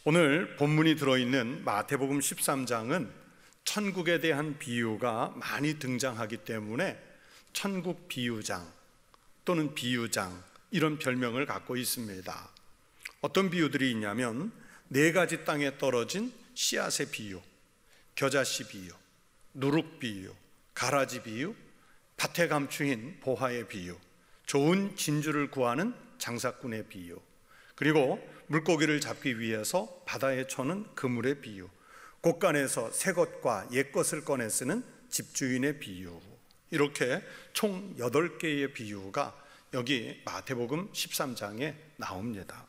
오늘 본문이 들어있는 마태복음 13장은 천국에 대한 비유가 많이 등장하기 때문에 천국 비유장 또는 비유장 이런 별명을 갖고 있습니다. 어떤 비유들이 있냐면 4가지 땅에 떨어진 씨앗의 비유, 겨자씨 비유, 누룩 비유, 가라지 비유, 밭에 감추인 보화의 비유, 좋은 진주를 구하는 장사꾼의 비유, 그리고 물고기를 잡기 위해서 바다에 쳐는 그물의 비유, 곳간에서 새 것과 옛 것을 꺼내 쓰는 집주인의 비유, 이렇게 총 8개의 비유가 여기 마태복음 13장에 나옵니다.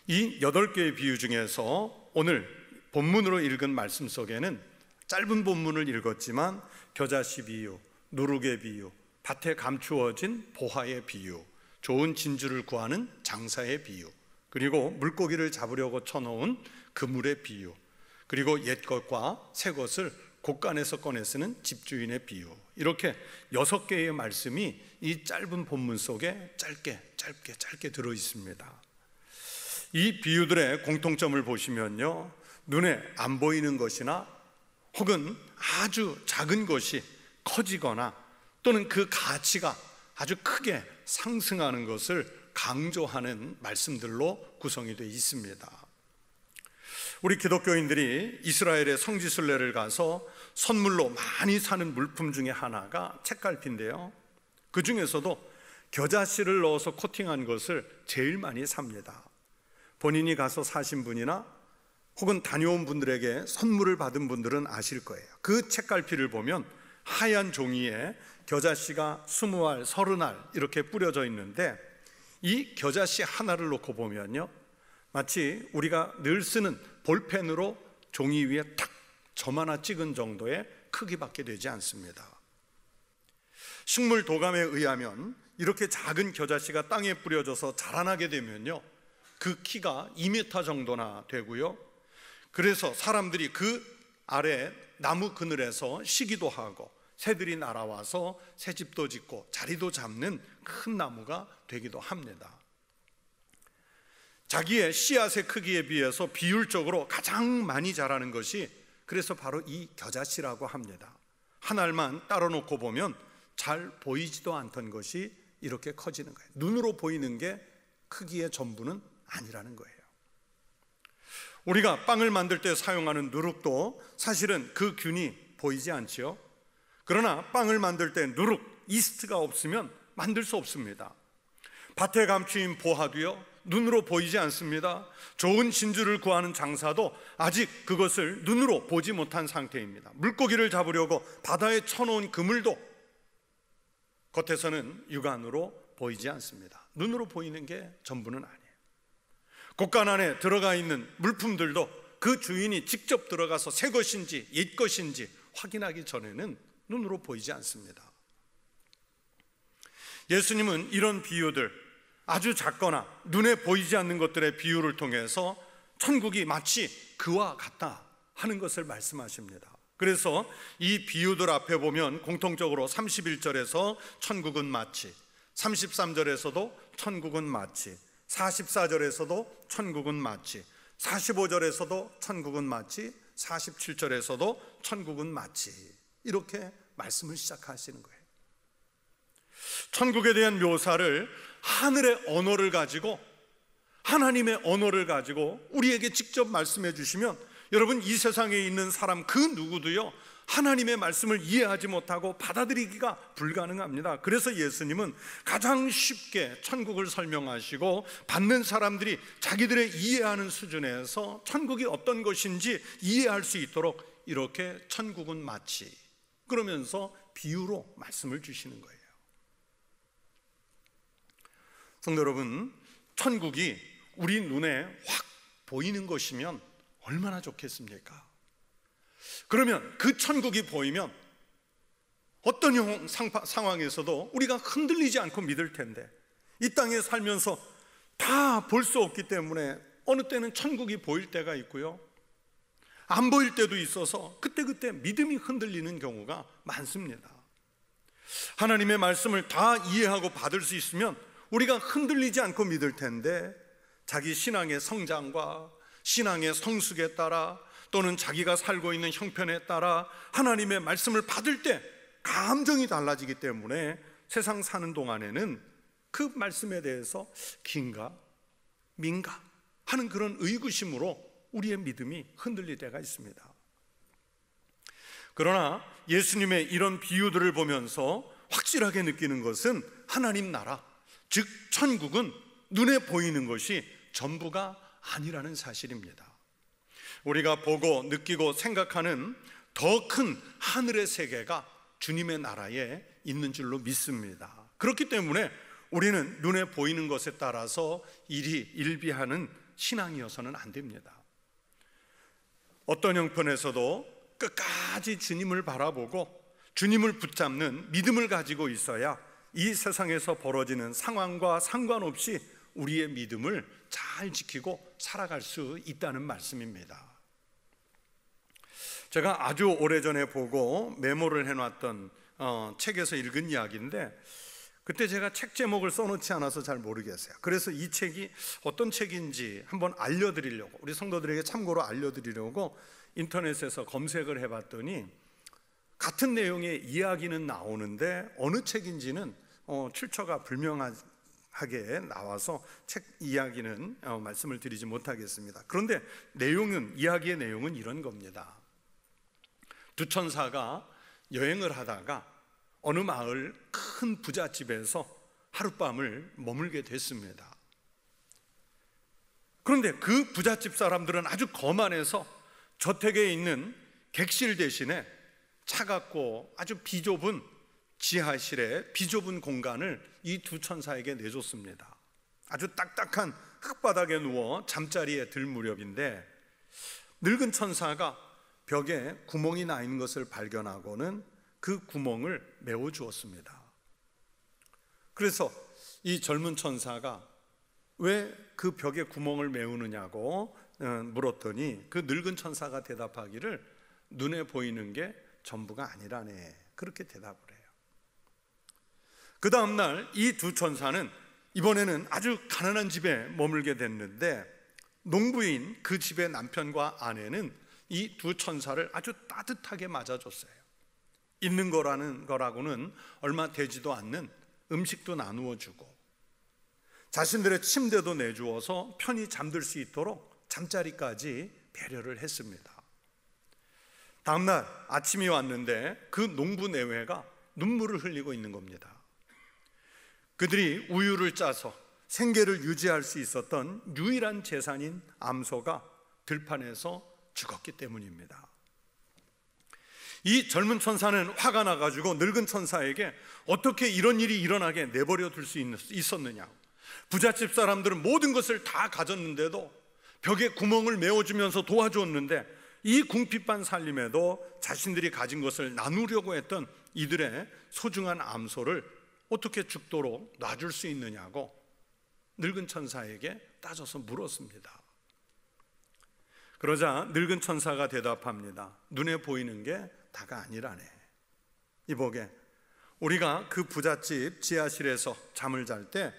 이 8개의 비유 중에서 오늘 본문으로 읽은 말씀 속에는 짧은 본문을 읽었지만 겨자씨 비유, 누룩의 비유, 밭에 감추어진 보화의 비유, 좋은 진주를 구하는 장사의 비유, 그리고 물고기를 잡으려고 쳐놓은 그물의 비유, 그리고 옛 것과 새 것을 곳간에서 꺼내 쓰는 집주인의 비유, 이렇게 6개의 말씀이 이 짧은 본문 속에 짧게 들어 있습니다. 이 비유들의 공통점을 보시면요, 눈에 안 보이는 것이나 혹은 아주 작은 것이 커지거나 또는 그 가치가 아주 크게 상승하는 것을 강조하는 말씀들로 구성이 되어 있습니다. 우리 기독교인들이 이스라엘의 성지순례를 가서 선물로 많이 사는 물품 중에 하나가 책갈피인데요, 그 중에서도 겨자씨를 넣어서 코팅한 것을 제일 많이 삽니다. 본인이 가서 사신 분이나 혹은 다녀온 분들에게 선물을 받은 분들은 아실 거예요. 그 책갈피를 보면 하얀 종이에 겨자씨가 20알, 30알 이렇게 뿌려져 있는데, 이 겨자씨 하나를 놓고 보면요, 마치 우리가 늘 쓰는 볼펜으로 종이 위에 탁 점 하나 찍은 정도의 크기밖에 되지 않습니다. 식물 도감에 의하면 이렇게 작은 겨자씨가 땅에 뿌려져서 자라나게 되면요, 그 키가 2m 정도나 되고요, 그래서 사람들이 그 아래 나무 그늘에서 쉬기도 하고 새들이 날아와서 새집도 짓고 자리도 잡는 큰 나무가 되기도 합니다. 자기의 씨앗의 크기에 비해서 비율적으로 가장 많이 자라는 것이 그래서 바로 이 겨자씨라고 합니다. 한 알만 따로 놓고 보면 잘 보이지도 않던 것이 이렇게 커지는 거예요. 눈으로 보이는 게 크기의 전부는 아니라는 거예요. 우리가 빵을 만들 때 사용하는 누룩도 사실은 그 균이 보이지 않지요. 그러나 빵을 만들 때 누룩, 이스트가 없으면 만들 수 없습니다. 밭에 감추인 보화도요, 눈으로 보이지 않습니다. 좋은 진주를 구하는 장사도 아직 그것을 눈으로 보지 못한 상태입니다. 물고기를 잡으려고 바다에 쳐놓은 그물도 겉에서는 육안으로 보이지 않습니다. 눈으로 보이는 게 전부는 아니에요. 곳간 안에 들어가 있는 물품들도 그 주인이 직접 들어가서 새 것인지 옛 것인지 확인하기 전에는 눈으로 보이지 않습니다. 예수님은 이런 비유들, 아주 작거나 눈에 보이지 않는 것들의 비유를 통해서 천국이 마치 그와 같다 하는 것을 말씀하십니다. 그래서 이 비유들 앞에 보면 공통적으로 31절에서 천국은 마치, 33절에서도 천국은 마치, 44절에서도 천국은 마치, 45절에서도 천국은 마치, 47절에서도 천국은 마치, 이렇게 말씀을 시작하시는 거예요. 천국에 대한 묘사를 하늘의 언어를 가지고, 하나님의 언어를 가지고 우리에게 직접 말씀해 주시면 여러분, 이 세상에 있는 사람 그 누구도요, 하나님의 말씀을 이해하지 못하고 받아들이기가 불가능합니다. 그래서 예수님은 가장 쉽게 천국을 설명하시고 받는 사람들이 자기들의 이해하는 수준에서 천국이 어떤 것인지 이해할 수 있도록 이렇게 천국은 마치, 그러면서 비유로 말씀을 주시는 거예요. 성도 여러분, 천국이 우리 눈에 확 보이는 것이면 얼마나 좋겠습니까? 그러면 그 천국이 보이면 어떤 상황에서도 우리가 흔들리지 않고 믿을 텐데, 이 땅에 살면서 다 볼 수 없기 때문에 어느 때는 천국이 보일 때가 있고요, 안 보일 때도 있어서 그때그때 믿음이 흔들리는 경우가 많습니다. 하나님의 말씀을 다 이해하고 받을 수 있으면 우리가 흔들리지 않고 믿을 텐데, 자기 신앙의 성장과 신앙의 성숙에 따라 또는 자기가 살고 있는 형편에 따라 하나님의 말씀을 받을 때 감정이 달라지기 때문에 세상 사는 동안에는 그 말씀에 대해서 긴가 민가 하는 그런 의구심으로 우리의 믿음이 흔들릴 때가 있습니다. 그러나 예수님의 이런 비유들을 보면서 확실하게 느끼는 것은 하나님 나라, 즉 천국은 눈에 보이는 것이 전부가 아니라는 사실입니다. 우리가 보고 느끼고 생각하는 더 큰 하늘의 세계가 주님의 나라에 있는 줄로 믿습니다. 그렇기 때문에 우리는 눈에 보이는 것에 따라서 일비하는 신앙이어서는 안 됩니다. 어떤 형편에서도 끝까지 주님을 바라보고 주님을 붙잡는 믿음을 가지고 있어야 이 세상에서 벌어지는 상황과 상관없이 우리의 믿음을 잘 지키고 살아갈 수 있다는 말씀입니다. 제가 아주 오래전에 보고 메모를 해놨던 책에서 읽은 이야기인데, 그때 제가 책 제목을 써놓지 않아서 잘 모르겠어요. 그래서 이 책이 어떤 책인지 한번 알려드리려고, 우리 성도들에게 참고로 알려드리려고 인터넷에서 검색을 해봤더니 같은 내용의 이야기는 나오는데 어느 책인지는 출처가 불명하게 나와서 책 이야기는 말씀을 드리지 못하겠습니다. 그런데 이야기의 내용은 이런 겁니다. 두 천사가 여행을 하다가 어느 마을 큰 부잣집에서 하룻밤을 머물게 됐습니다. 그런데 그 부잣집 사람들은 아주 거만해서 저택에 있는 객실 대신에 차갑고 아주 비좁은 지하실에 비좁은 공간을 이 두 천사에게 내줬습니다. 아주 딱딱한 흙바닥에 누워 잠자리에 들 무렵인데 늙은 천사가 벽에 구멍이 나 있는 것을 발견하고는 그 구멍을 메워주었습니다. 그래서 이 젊은 천사가 왜 그 벽에 구멍을 메우느냐고 물었더니 그 늙은 천사가 대답하기를 눈에 보이는 게 전부가 아니라네, 그렇게 대답을 해요. 그 다음날 이 두 천사는 이번에는 아주 가난한 집에 머물게 됐는데 농부인 그 집의 남편과 아내는 이 두 천사를 아주 따뜻하게 맞아줬어요. 있는 거라고는 얼마 되지도 않는 음식도 나누어 주고 자신들의 침대도 내주어서 편히 잠들 수 있도록 잠자리까지 배려를 했습니다. 다음날 아침이 왔는데 그 농부 내외가 눈물을 흘리고 있는 겁니다. 그들이 우유를 짜서 생계를 유지할 수 있었던 유일한 재산인 암소가 들판에서 죽었기 때문입니다. 이 젊은 천사는 화가 나가지고 늙은 천사에게 어떻게 이런 일이 일어나게 내버려 둘 수 있었느냐, 부잣집 사람들은 모든 것을 다 가졌는데도 벽에 구멍을 메워주면서 도와주었는데 이 궁핍한 살림에도 자신들이 가진 것을 나누려고 했던 이들의 소중한 암소를 어떻게 죽도록 놔줄 수 있느냐고 늙은 천사에게 따져서 물었습니다. 그러자 늙은 천사가 대답합니다. 눈에 보이는 게 다가 아니라네. 이보게, 우리가 그 부잣집 지하실에서 잠을 잘 때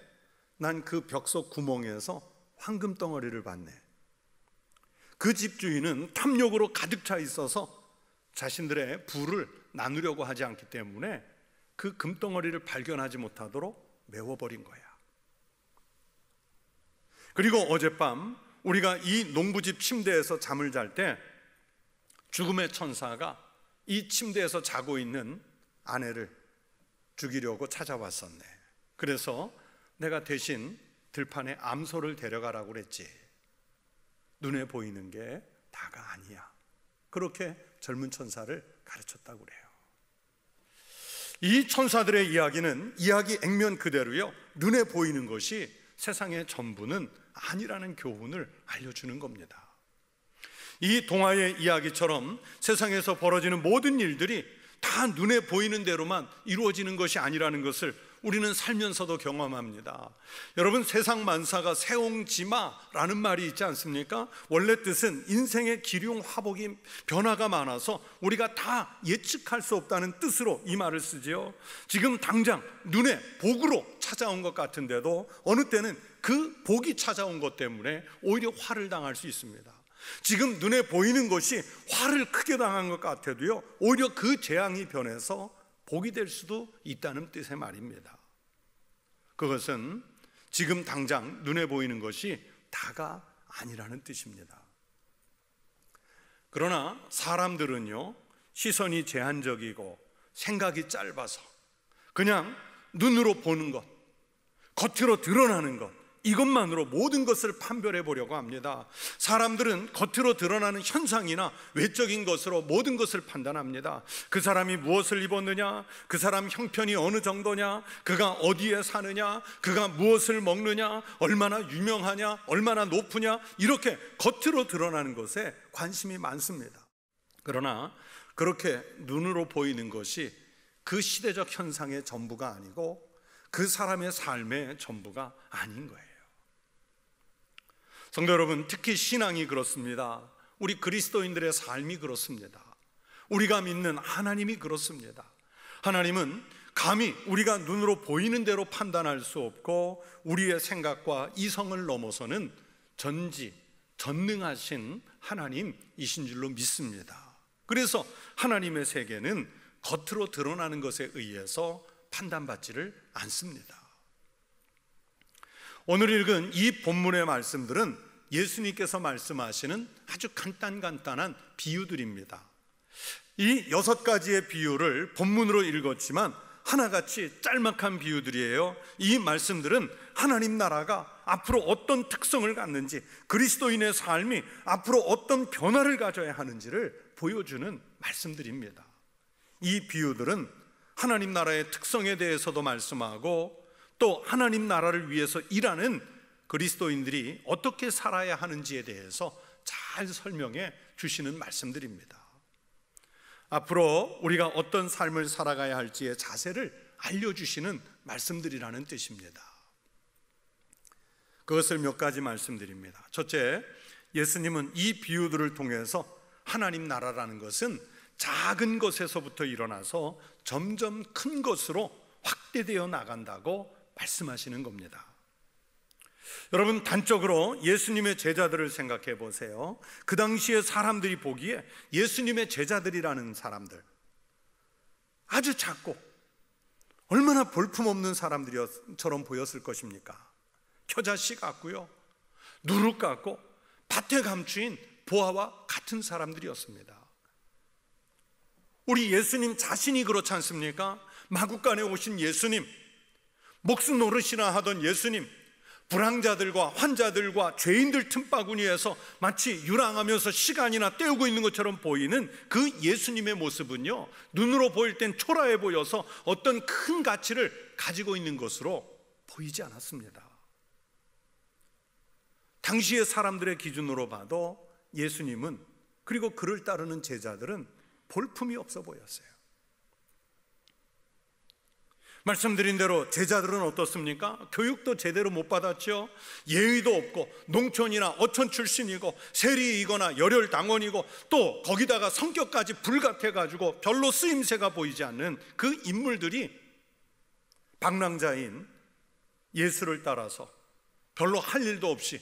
난 그 벽 속 구멍에서 황금 덩어리를 봤네. 그 집 주인은 탐욕으로 가득 차 있어서 자신들의 부를 나누려고 하지 않기 때문에 그 금덩어리를 발견하지 못하도록 메워버린 거야. 그리고 어젯밤 우리가 이 농부집 침대에서 잠을 잘 때 죽음의 천사가 이 침대에서 자고 있는 아내를 죽이려고 찾아왔었네. 그래서 내가 대신 들판에 암소를 데려가라고 그랬지. 눈에 보이는 게 다가 아니야. 그렇게 젊은 천사를 가르쳤다고 그래요. 이 천사들의 이야기는 이야기 액면 그대로요, 눈에 보이는 것이 세상의 전부는 아니라는 교훈을 알려주는 겁니다. 이 동화의 이야기처럼 세상에서 벌어지는 모든 일들이 다 눈에 보이는 대로만 이루어지는 것이 아니라는 것을 우리는 살면서도 경험합니다. 여러분, 세상 만사가 새옹지마라는 말이 있지 않습니까? 원래 뜻은 인생의 기륭화복이 변화가 많아서 우리가 다 예측할 수 없다는 뜻으로 이 말을 쓰지요. 지금 당장 눈에 복으로 찾아온 것 같은데도 어느 때는 그 복이 찾아온 것 때문에 오히려 화를 당할 수 있습니다. 지금 눈에 보이는 것이 화를 크게 당한 것 같아도요, 오히려 그 재앙이 변해서 복이 될 수도 있다는 뜻의 말입니다. 그것은 지금 당장 눈에 보이는 것이 다가 아니라는 뜻입니다. 그러나 사람들은요, 시선이 제한적이고 생각이 짧아서 그냥 눈으로 보는 것, 겉으로 드러나는 것, 이것만으로 모든 것을 판별해 보려고 합니다. 사람들은 겉으로 드러나는 현상이나 외적인 것으로 모든 것을 판단합니다. 그 사람이 무엇을 입었느냐, 그 사람 형편이 어느 정도냐, 그가 어디에 사느냐, 그가 무엇을 먹느냐, 얼마나 유명하냐, 얼마나 높으냐, 이렇게 겉으로 드러나는 것에 관심이 많습니다. 그러나 그렇게 눈으로 보이는 것이 그 시대적 현상의 전부가 아니고 그 사람의 삶의 전부가 아닌 거예요. 성도 여러분, 특히 신앙이 그렇습니다. 우리 그리스도인들의 삶이 그렇습니다. 우리가 믿는 하나님이 그렇습니다. 하나님은 감히 우리가 눈으로 보이는 대로 판단할 수 없고 우리의 생각과 이성을 넘어서는 전능하신 하나님이신 줄로 믿습니다. 그래서 하나님의 세계는 겉으로 드러나는 것에 의해서 판단받지를 않습니다. 오늘 읽은 이 본문의 말씀들은 예수님께서 말씀하시는 아주 간단한 비유들입니다. 이 6가지의 비유를 본문으로 읽었지만 하나같이 짤막한 비유들이에요. 이 말씀들은 하나님 나라가 앞으로 어떤 특성을 갖는지, 그리스도인의 삶이 앞으로 어떤 변화를 가져야 하는지를 보여주는 말씀들입니다. 이 비유들은 하나님 나라의 특성에 대해서도 말씀하고 또 하나님 나라를 위해서 일하는 그리스도인들이 어떻게 살아야 하는지에 대해서 잘 설명해 주시는 말씀들입니다. 앞으로 우리가 어떤 삶을 살아가야 할지의 자세를 알려주시는 말씀들이라는 뜻입니다. 그것을 몇 가지 말씀드립니다. 첫째, 예수님은 이 비유들을 통해서 하나님 나라라는 것은 작은 것에서부터 일어나서 점점 큰 것으로 확대되어 나간다고 말씀하시는 겁니다. 여러분, 단적으로 예수님의 제자들을 생각해 보세요. 그 당시에 사람들이 보기에 예수님의 제자들이라는 사람들, 아주 작고 얼마나 볼품없는 사람들처럼 보였을 것입니까? 겨자씨 같고요, 누룩 같고 밭에 감추인 보아와 같은 사람들이었습니다. 우리 예수님 자신이 그렇지 않습니까? 마구간에 오신 예수님, 목숨 노릇이나 하던 예수님, 불황자들과 환자들과 죄인들 틈바구니에서 마치 유랑하면서 시간이나 때우고 있는 것처럼 보이는 그 예수님의 모습은요, 눈으로 보일 땐 초라해 보여서 어떤 큰 가치를 가지고 있는 것으로 보이지 않았습니다. 당시의 사람들의 기준으로 봐도 예수님은, 그리고 그를 따르는 제자들은 볼품이 없어 보였어요. 말씀드린 대로 제자들은 어떻습니까? 교육도 제대로 못 받았죠. 예의도 없고 농촌이나 어촌 출신이고 세리이거나 열혈당원이고 또 거기다가 성격까지 불같아가지고 별로 쓰임새가 보이지 않는 그 인물들이 방랑자인 예수를 따라서 별로 할 일도 없이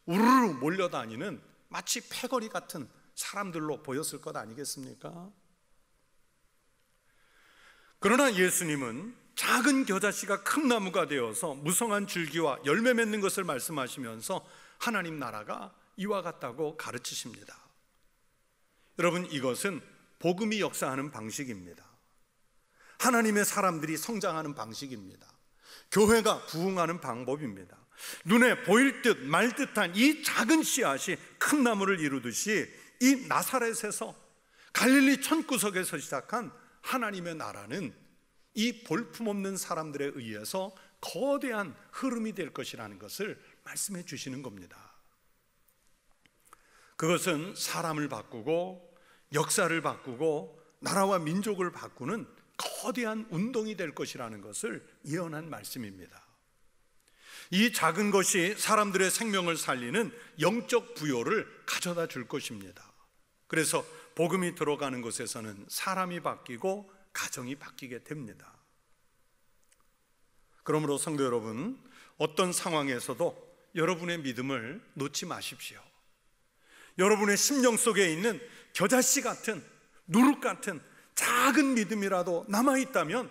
우르르 몰려다니는 마치 패거리 같은 사람들로 보였을 것 아니겠습니까? 그러나 예수님은 작은 겨자씨가 큰 나무가 되어서 무성한 줄기와 열매 맺는 것을 말씀하시면서 하나님 나라가 이와 같다고 가르치십니다. 여러분, 이것은 복음이 역사하는 방식입니다. 하나님의 사람들이 성장하는 방식입니다. 교회가 부흥하는 방법입니다. 눈에 보일 듯 말 듯한 이 작은 씨앗이 큰 나무를 이루듯이 이 나사렛에서, 갈릴리 천구석에서 시작한 하나님의 나라는 이 볼품없는 사람들에 의해서 거대한 흐름이 될 것이라는 것을 말씀해 주시는 겁니다. 그것은 사람을 바꾸고 역사를 바꾸고 나라와 민족을 바꾸는 거대한 운동이 될 것이라는 것을 예언한 말씀입니다. 이 작은 것이 사람들의 생명을 살리는 영적 부요를 가져다 줄 것입니다. 그래서 복음이 들어가는 곳에서는 사람이 바뀌고 가정이 바뀌게 됩니다. 그러므로 성도 여러분, 어떤 상황에서도 여러분의 믿음을 놓지 마십시오. 여러분의 심령 속에 있는 겨자씨 같은, 누룩 같은 작은 믿음이라도 남아있다면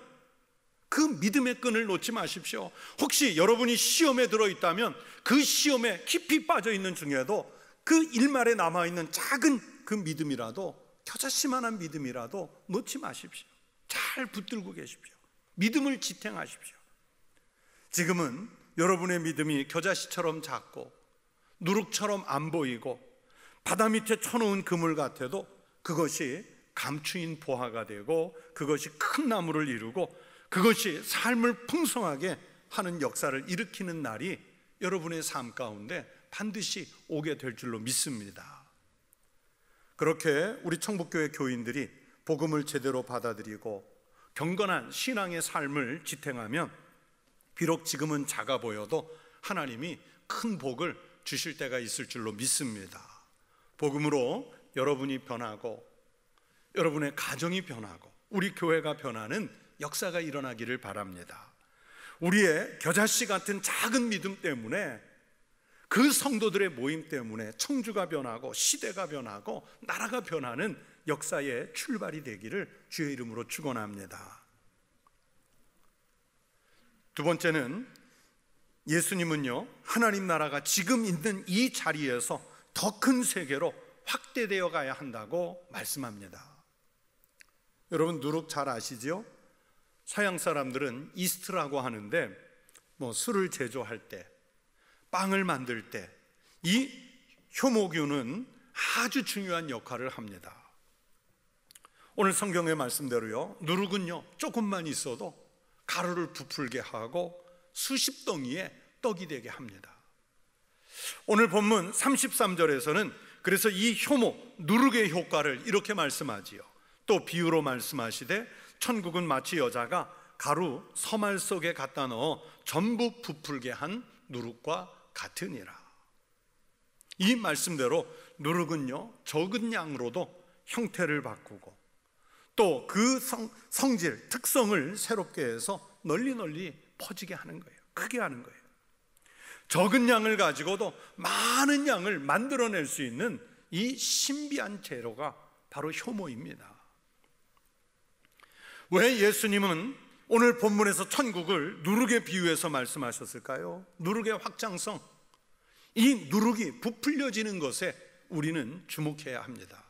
그 믿음의 끈을 놓지 마십시오. 혹시 여러분이 시험에 들어있다면 그 시험에 깊이 빠져있는 중에도 그 일말에 남아있는 작은 그 믿음이라도, 겨자씨만한 믿음이라도 놓지 마십시오. 잘 붙들고 계십시오. 믿음을 지탱하십시오. 지금은 여러분의 믿음이 겨자씨처럼 작고 누룩처럼 안 보이고 바다 밑에 쳐놓은 그물 같아도 그것이 감추인 보화가 되고 그것이 큰 나무를 이루고 그것이 삶을 풍성하게 하는 역사를 일으키는 날이 여러분의 삶 가운데 반드시 오게 될 줄로 믿습니다. 그렇게 우리 청북교회 교인들이 복음을 제대로 받아들이고 경건한 신앙의 삶을 지탱하면 비록 지금은 작아 보여도 하나님이 큰 복을 주실 때가 있을 줄로 믿습니다. 복음으로 여러분이 변하고 여러분의 가정이 변하고 우리 교회가 변하는 역사가 일어나기를 바랍니다. 우리의 겨자씨 같은 작은 믿음 때문에, 그 성도들의 모임 때문에 청주가 변하고 시대가 변하고 나라가 변하는 역사의 출발이 되기를 주의 이름으로 축원합니다. 두 번째는, 예수님은요, 하나님 나라가 지금 있는 이 자리에서 더 큰 세계로 확대되어 가야 한다고 말씀합니다. 여러분 누룩 잘 아시죠? 서양 사람들은 이스트라고 하는데, 술을 제조할 때, 빵을 만들 때 이 효모균은 아주 중요한 역할을 합니다. 오늘 성경의 말씀대로요, 누룩은요 조금만 있어도 가루를 부풀게 하고 수십 덩이의 떡이 되게 합니다. 오늘 본문 33절에서는 그래서 이 효모, 누룩의 효과를 이렇게 말씀하지요. 또 비유로 말씀하시되 천국은 마치 여자가 가루 서말 속에 갖다 넣어 전부 부풀게 한 누룩과 같으니라. 이 말씀대로 누룩은요 적은 양으로도 형태를 바꾸고 또 그 성질, 특성을 새롭게 해서 널리 퍼지게 하는 거예요. 크게 하는 거예요. 적은 양을 가지고도 많은 양을 만들어낼 수 있는 이 신비한 재료가 바로 효모입니다. 왜 예수님은 오늘 본문에서 천국을 누룩에 비유해서 말씀하셨을까요? 누룩의 확장성, 이 누룩이 부풀려지는 것에 우리는 주목해야 합니다.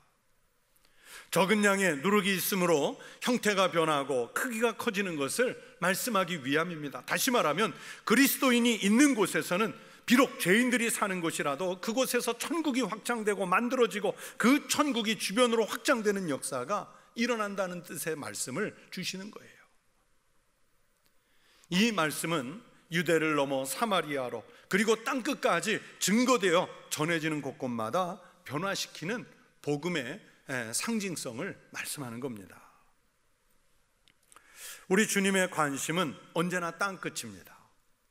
적은 양의 누룩이 있으므로 형태가 변하고 크기가 커지는 것을 말씀하기 위함입니다. 다시 말하면 그리스도인이 있는 곳에서는 비록 죄인들이 사는 곳이라도 그곳에서 천국이 확장되고 만들어지고 그 천국이 주변으로 확장되는 역사가 일어난다는 뜻의 말씀을 주시는 거예요. 이 말씀은 유대를 넘어 사마리아로 그리고 땅끝까지 증거되어 전해지는 곳곳마다 변화시키는 복음의 상징성을 말씀하는 겁니다. 우리 주님의 관심은 언제나 땅끝입니다.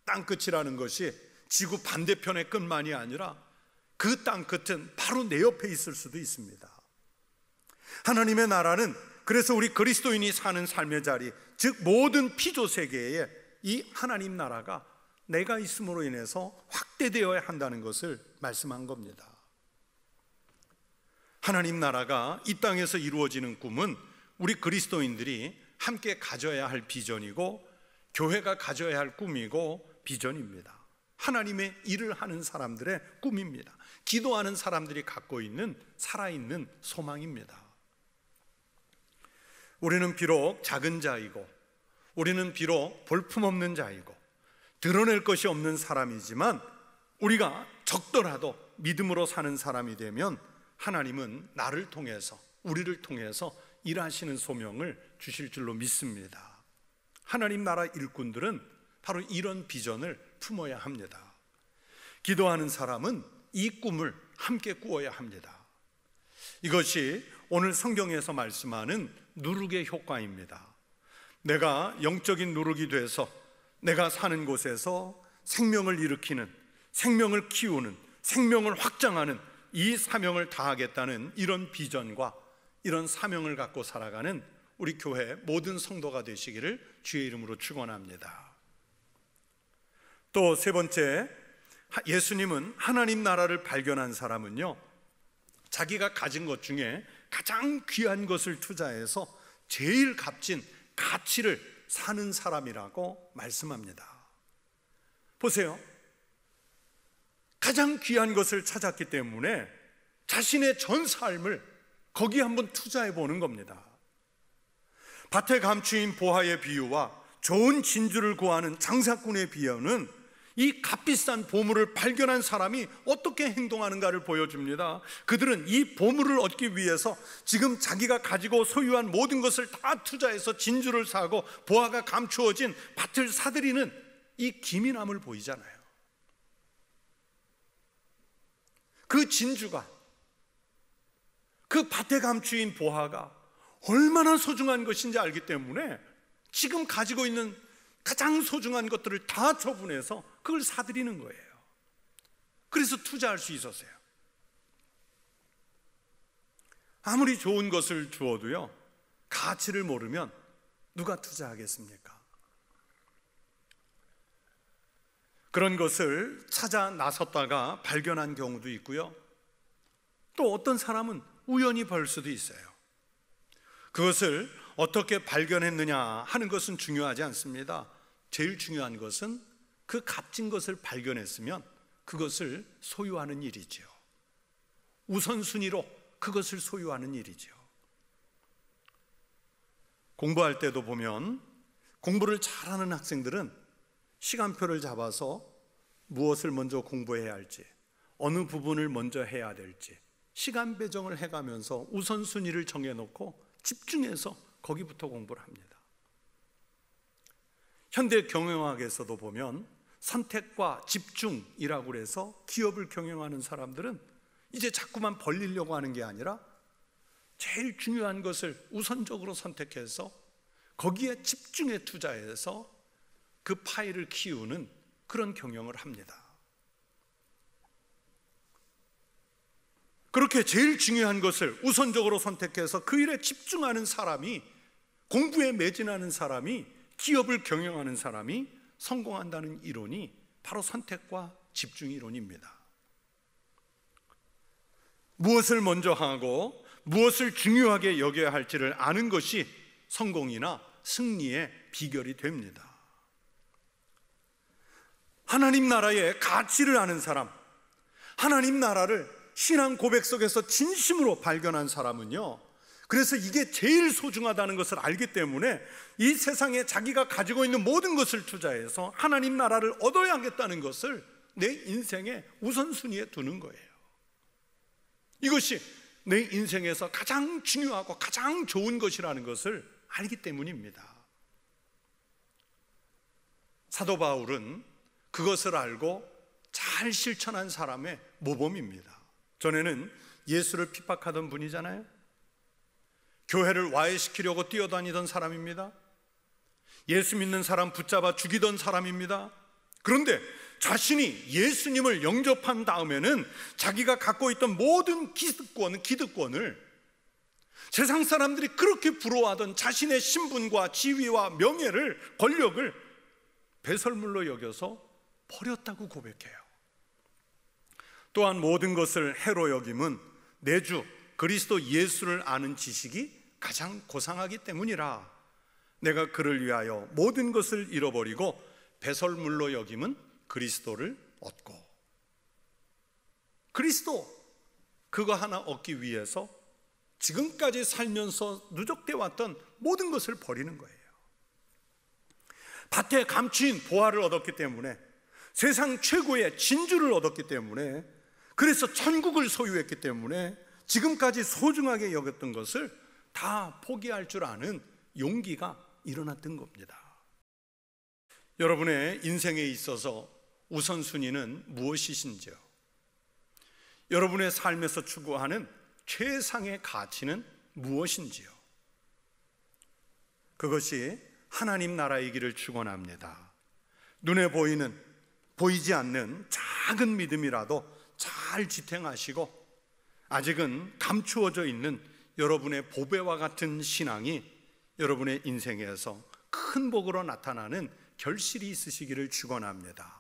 땅끝이라는 것이 지구 반대편의 끝만이 아니라 그 땅끝은 바로 내 옆에 있을 수도 있습니다. 하나님의 나라는 그래서 우리 그리스도인이 사는 삶의 자리, 즉 모든 피조 세계에 이 하나님 나라가 내가 있음으로 인해서 확대되어야 한다는 것을 말씀한 겁니다. 하나님 나라가 이 땅에서 이루어지는 꿈은 우리 그리스도인들이 함께 가져야 할 비전이고 교회가 가져야 할 꿈이고 비전입니다. 하나님의 일을 하는 사람들의 꿈입니다. 기도하는 사람들이 갖고 있는 살아있는 소망입니다. 우리는 비록 작은 자이고 우리는 비록 볼품없는 자이고 드러낼 것이 없는 사람이지만 우리가 적더라도 믿음으로 사는 사람이 되면 하나님은 나를 통해서, 우리를 통해서 일하시는 소명을 주실 줄로 믿습니다. 하나님 나라 일꾼들은 바로 이런 비전을 품어야 합니다. 기도하는 사람은 이 꿈을 함께 꾸어야 합니다. 이것이 오늘 성경에서 말씀하는 누룩의 효과입니다. 내가 영적인 누룩이 돼서 내가 사는 곳에서 생명을 일으키는, 생명을 키우는, 생명을 확장하는 이 사명을 다하겠다는 이런 비전과 이런 사명을 갖고 살아가는 우리 교회 모든 성도가 되시기를 주의 이름으로 축원합니다. 또 세 번째, 예수님은 하나님 나라를 발견한 사람은요, 자기가 가진 것 중에 가장 귀한 것을 투자해서 제일 값진 가치를 사는 사람이라고 말씀합니다. 보세요. 가장 귀한 것을 찾았기 때문에 자신의 전 삶을 거기에 한번 투자해 보는 겁니다. 밭에 감추인 보화의 비유와 좋은 진주를 구하는 장사꾼의 비유는 이 값비싼 보물을 발견한 사람이 어떻게 행동하는가를 보여줍니다. 그들은 이 보물을 얻기 위해서 지금 자기가 가지고 소유한 모든 것을 다 투자해서 진주를 사고 보화가 감추어진 밭을 사들이는 이 기민함을 보이잖아요. 그 진주가, 그 밭에 감추인 보화가 얼마나 소중한 것인지 알기 때문에 지금 가지고 있는 가장 소중한 것들을 다 처분해서 그걸 사들이는 거예요. 그래서 투자할 수 있었어요. 아무리 좋은 것을 주어도요, 가치를 모르면 누가 투자하겠습니까? 그런 것을 찾아 나섰다가 발견한 경우도 있고요, 또 어떤 사람은 우연히 벌 수도 있어요. 그것을 어떻게 발견했느냐 하는 것은 중요하지 않습니다. 제일 중요한 것은 그 값진 것을 발견했으면 그것을 소유하는 일이죠. 우선순위로 그것을 소유하는 일이죠. 공부할 때도 보면 공부를 잘하는 학생들은 시간표를 잡아서 무엇을 먼저 공부해야 할지, 어느 부분을 먼저 해야 될지 시간 배정을 해가면서 우선순위를 정해놓고 집중해서 거기부터 공부를 합니다. 현대 경영학에서도 보면 선택과 집중이라고 해서 기업을 경영하는 사람들은 이제 자꾸만 벌리려고 하는 게 아니라 제일 중요한 것을 우선적으로 선택해서 거기에 집중해 투자해서 그 파일을 키우는 그런 경영을 합니다. 그렇게 제일 중요한 것을 우선적으로 선택해서 그 일에 집중하는 사람이, 공부에 매진하는 사람이, 기업을 경영하는 사람이 성공한다는 이론이 바로 선택과 집중 이론입니다. 무엇을 먼저 하고 무엇을 중요하게 여겨야 할지를 아는 것이 성공이나 승리의 비결이 됩니다. 하나님 나라의 가치를 아는 사람, 하나님 나라를 신앙 고백 속에서 진심으로 발견한 사람은요, 그래서 이게 제일 소중하다는 것을 알기 때문에 이 세상에 자기가 가지고 있는 모든 것을 투자해서 하나님 나라를 얻어야 하겠다는 것을 내 인생의 우선순위에 두는 거예요. 이것이 내 인생에서 가장 중요하고 가장 좋은 것이라는 것을 알기 때문입니다. 사도 바울은 그것을 알고 잘 실천한 사람의 모범입니다. 전에는 예수를 핍박하던 분이잖아요. 교회를 와해시키려고 뛰어다니던 사람입니다. 예수 믿는 사람 붙잡아 죽이던 사람입니다. 그런데 자신이 예수님을 영접한 다음에는 자기가 갖고 있던 모든 기득권을, 세상 사람들이 그렇게 부러워하던 자신의 신분과 지위와 명예를, 권력을 배설물로 여겨서 버렸다고 고백해요. 또한 모든 것을 해로 여김은 내 주 그리스도 예수를 아는 지식이 가장 고상하기 때문이라. 내가 그를 위하여 모든 것을 잃어버리고 배설물로 여김은 그리스도를 얻고. 그리스도, 그거 하나 얻기 위해서 지금까지 살면서 누적되어 왔던 모든 것을 버리는 거예요. 밭에 감추인 보화를 얻었기 때문에, 세상 최고의 진주를 얻었기 때문에, 그래서 천국을 소유했기 때문에 지금까지 소중하게 여겼던 것을 다 포기할 줄 아는 용기가 일어났던 겁니다. 여러분의 인생에 있어서 우선순위는 무엇이신지요? 여러분의 삶에서 추구하는 최상의 가치는 무엇인지요? 그것이 하나님 나라의 길을 축원합니다. 눈에 보이지 않는 작은 믿음이라도 잘 지탱하시고, 아직은 감추어져 있는 여러분의 보배와 같은 신앙이 여러분의 인생에서 큰 복으로 나타나는 결실이 있으시기를 축원합니다.